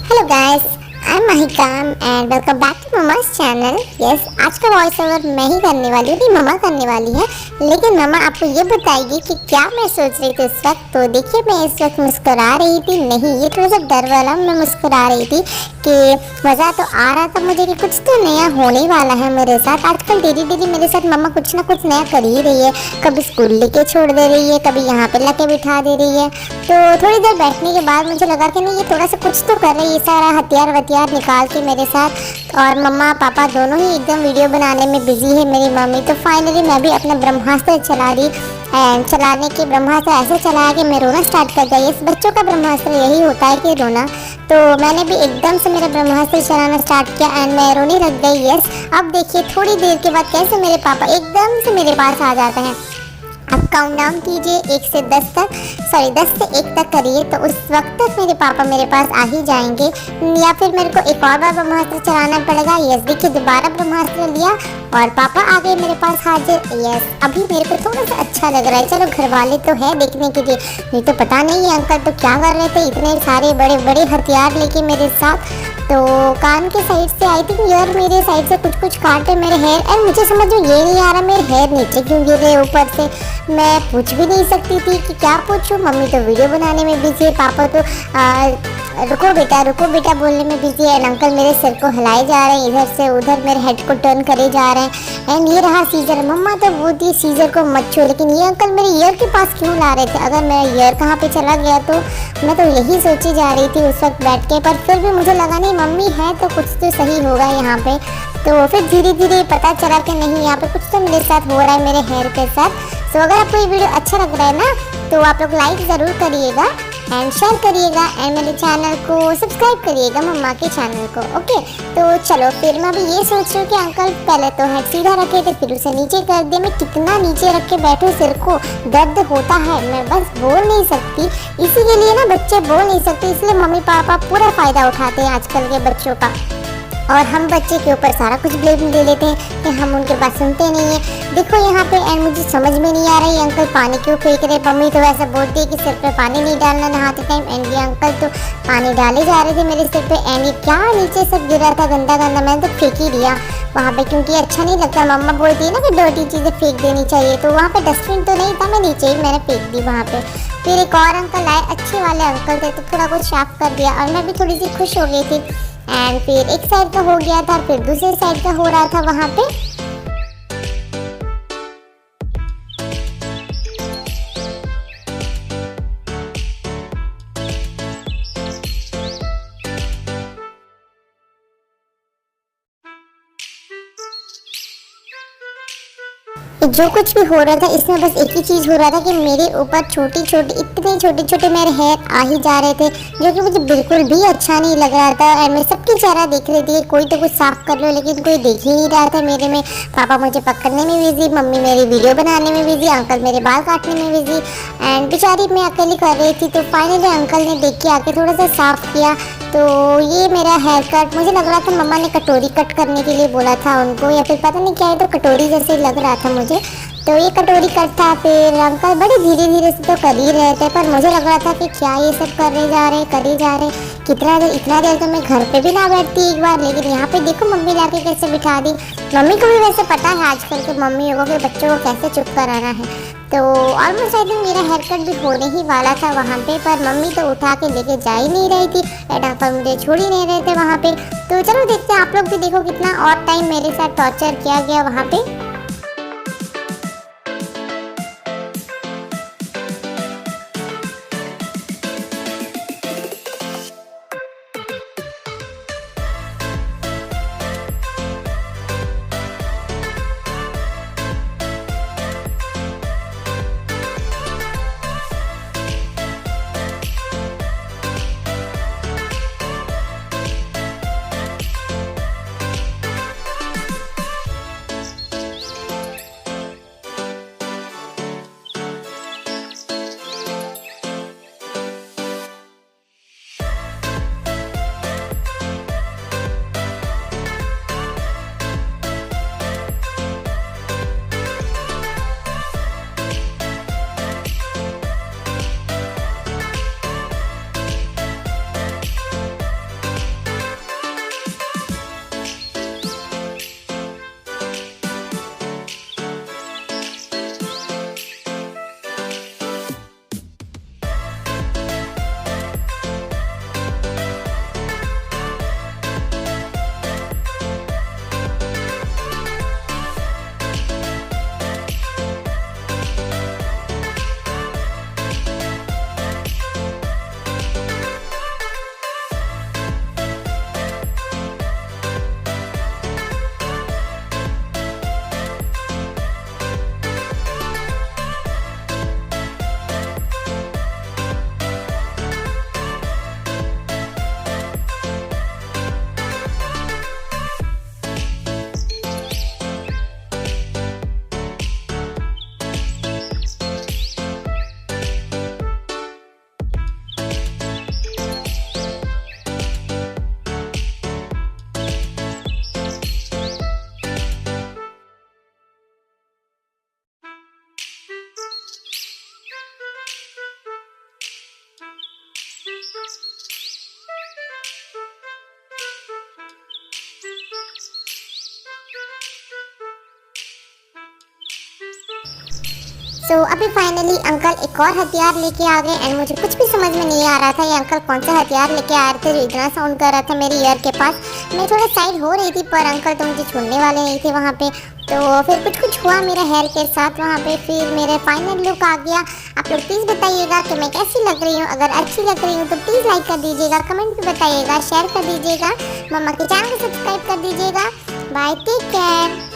Hello guys, I am Mahika and welcome back to mama's channel. Yes, आज का voice over मैं ही करने वाली हूँ, मम्मा करने वाली है। लेकिन मम्मा आपको ये बताएगी कि क्या मैं सोच रही थी इस वक्त। तो देखिए, मैं इस वक्त मुस्कुरा रही थी नहीं, ये थोड़ा सा डर वाला मैं मुस्कुरा रही थी कि मज़ा तो आ रहा था मुझे कि कुछ तो नया होने वाला है मेरे साथ। आजकल डेली डेली मेरे साथ मम्मा कुछ ना कुछ नया कर ही रही है। कभी स्कूल लेके छोड़ दे रही है, कभी यहाँ पे लाके बिठा दे रही है। तो थोड़ी देर बैठने के बाद मुझे लगा कि नहीं, ये थोड़ा सा कुछ तो कर रही है, सारा हथियार वथियार निकाल के मेरे साथ। और मम्मा पापा दोनों ही एकदम वीडियो बनाने में बिजी है मेरी मम्मी। तो फाइनली मैं भी अपना ब्रह्मास्त्र चला दी एंड चलाने के ब्रह्मास्त्र ऐसे चलाया कि मैं रोना स्टार्ट कर गई। इस बच्चों का ब्रह्मास्त्र यही होता है कि रोना। तो मैंने भी एकदम से मेरा ब्रह्मास्त्र चलाना स्टार्ट किया एंड मैं रोने लग गई। यस, अब देखिए थोड़ी देर के बाद कैसे मेरे पापा एकदम से मेरे पास आ जाते हैं। अब काउंट डाउन कीजिए 1 से 10 तक, सॉरी 10 से 1 तक करिए, तो उस वक्त तक मेरे पापा मेरे पास आ ही जाएंगे। या फिर मेरे को एक और बार ब्रह्मास्त्र चलाना पड़ेगा। यस, देखिए दोबारा ब्रह्मास्त्र लिया और पापा आ गए मेरे पास हाजिर। यस, अभी मेरे को थोड़ा सा अच्छा लग रहा है। चलो घर वाले तो है देखने के लिए, नहीं तो पता नहीं है अंकल तो क्या कर रहे थे इतने सारे बड़े बड़े हथियार लेके मेरे साथ। तो कान के साइड से आई थिंक यार मेरे साइड से कुछ कुछ काटे मेरे हेयर। एंड मुझे समझ में ये नहीं आ रहा मेरे हेयर नीचे क्यों गिर रहे ऊपर से। मैं पूछ भी नहीं सकती थी कि क्या पूछूं। मम्मी तो वीडियो बनाने में बिजी है, पापा तो रुको बेटा बोलने में बिजी है। अंकल मेरे सिर को हिलाए जा रहे हैं इधर से उधर, मेरे हेड को टर्न करे जा रहे हैं। एंड ये रहा सीजर। मम्मा तो वो थी सीजर को मत छो, लेकिन ये अंकल मेरे ईयर के पास क्यों ला रहे थे। अगर मेरा ईयर कहाँ पे चला गया तो मैं तो यही सोची जा रही थी उस वक्त बैठ के। पर फिर भी मुझे लगा नहीं, मम्मी है तो कुछ तो सही होगा यहाँ पे। तो फिर धीरे धीरे पता चला कि नहीं, यहाँ पे कुछ तो मेरे साथ हो रहा है मेरे हेयर के साथ। तो अगर आपको ये वीडियो अच्छा लग रहा है ना, तो आप लोग लाइक ज़रूर करिएगा एंड शेयर करिएगा एंड मेरे चैनल को सब्सक्राइब करिएगा, मम्मा के चैनल को। ओके, तो चलो फिर मैं भी ये सोच रही हूँ कि अंकल पहले तो हेड सीधा रखे थे, फिर उसे नीचे कर दिया। मैं कितना नीचे रख के बैठूँ, सिर को दर्द होता है, मैं बस बोल नहीं सकती। इसी के लिए ना बच्चे बोल नहीं सकते, इसलिए मम्मी पापा पूरा फ़ायदा उठाते हैं आजकल के बच्चों का। और हम बच्चे के ऊपर सारा कुछ ब्लेम ले लेते हैं कि हम उनके बात सुनते नहीं है। देखो यहाँ पे एंड मुझे समझ में नहीं आ रहा है अंकल पानी क्यों फेंक रहे। मम्मी तो ऐसा बोलती है कि सिर पे पानी नहीं डालना नहाते टाइम। एंड ये अंकल तो पानी डाले जा रहे थे मेरे सिर पे। एंड ये क्या नीचे सब गिरा था गंदा गंदा, मैंने तो फेंक ही दिया वहाँ पे क्योंकि अच्छा नहीं लगता। मम्मा बोलती है ना कि डर्टी चीज़ें फेंक देनी चाहिए, तो वहाँ पे डस्टबिन तो नहीं था, मैं नीचे ही मैंने फेंक दी वहाँ पे। फिर एक और अंकल आए, अच्छे वाले अंकल थे, तो थोड़ा कुछ साफ कर दिया और मैं भी थोड़ी सी खुश हो गई थी। एंड फिर एक साइड का हो गया था, फिर दूसरे साइड का हो रहा था वहाँ पे। जो कुछ भी हो रहा था इसमें बस एक ही चीज़ हो रहा था कि मेरे ऊपर छोटी छोटी इतने छोटे छोटे मेरे हेयर आ ही जा रहे थे, जो कि मुझे बिल्कुल भी अच्छा नहीं लग रहा था। और मैं सबकी चेहरा देख रही थी, कोई तो कुछ साफ कर लो, लेकिन कोई देख ही नहीं रहा था मेरे में। पापा मुझे पकड़ने में बिजी, मम्मी मेरी वीडियो बनाने में बिजी, अंकल मेरे बाल काटने में बिजी। एंड बेचारी मैं अकेली कर रही थी। तो फाइनली अंकल ने देख के आके थोड़ा सा साफ किया। तो ये मेरा हेयर कट, मुझे लग रहा था मम्मा ने कटोरी कट करने के लिए बोला था उनको, या फिर पता नहीं क्या है, तो कटोरी जैसे लग रहा था मुझे। तो ये कटोरी कट था। फिर अंकल बड़े धीरे धीरे से तो कर ही रहे थे, पर मुझे लग रहा था कि क्या ये सब करे जा रहे कितना देर, इतना देर तो मैं घर पे भी ना बैठती एक बार, लेकिन यहाँ पे देखो मम्मी लाके कैसे बिठा दी। मम्मी को भी वैसे पता है आजकल के मम्मियों को कि बच्चों को कैसे चुप कराना है। तो ऑलमोस्ट आई थिंक मेरा हेयर कट भी होने ही वाला था वहाँ पे, पर मम्मी तो उठा के लेके जा ही नहीं रही थी एंड अंकल मुझे छोड़ ही नहीं रहे थे वहाँ पे। तो चलो देखते हैं, आप लोग भी देखो कितना और टाइम मेरे साथ टॉर्चर किया गया वहाँ पे। सो अभी फाइनली अंकल एक और हथियार लेके आ गए एंड मुझे कुछ भी समझ में नहीं आ रहा था ये अंकल कौन सा हथियार लेके आ रहे थे जो इतना साउंड कर रहा था मेरे ईयर के पास। मैं थोड़ा साइड हो रही थी पर अंकल तो मुझे छोड़ने वाले नहीं थे वहाँ पे। तो फिर कुछ हुआ मेरे हेयर के साथ वहाँ पे, फिर मेरे फाइनल लुक आ गया। आप लोग प्लीज़ बताइएगा कि मैं कैसी लग रही हूँ। अगर अच्छी लग रही हूँ तो प्लीज़ लाइक कर दीजिएगा, कमेंट भी बताइएगा, शेयर कर दीजिएगा, मम्मा के चैनल को सब्सक्राइब कर दीजिएगा। Bye, take care.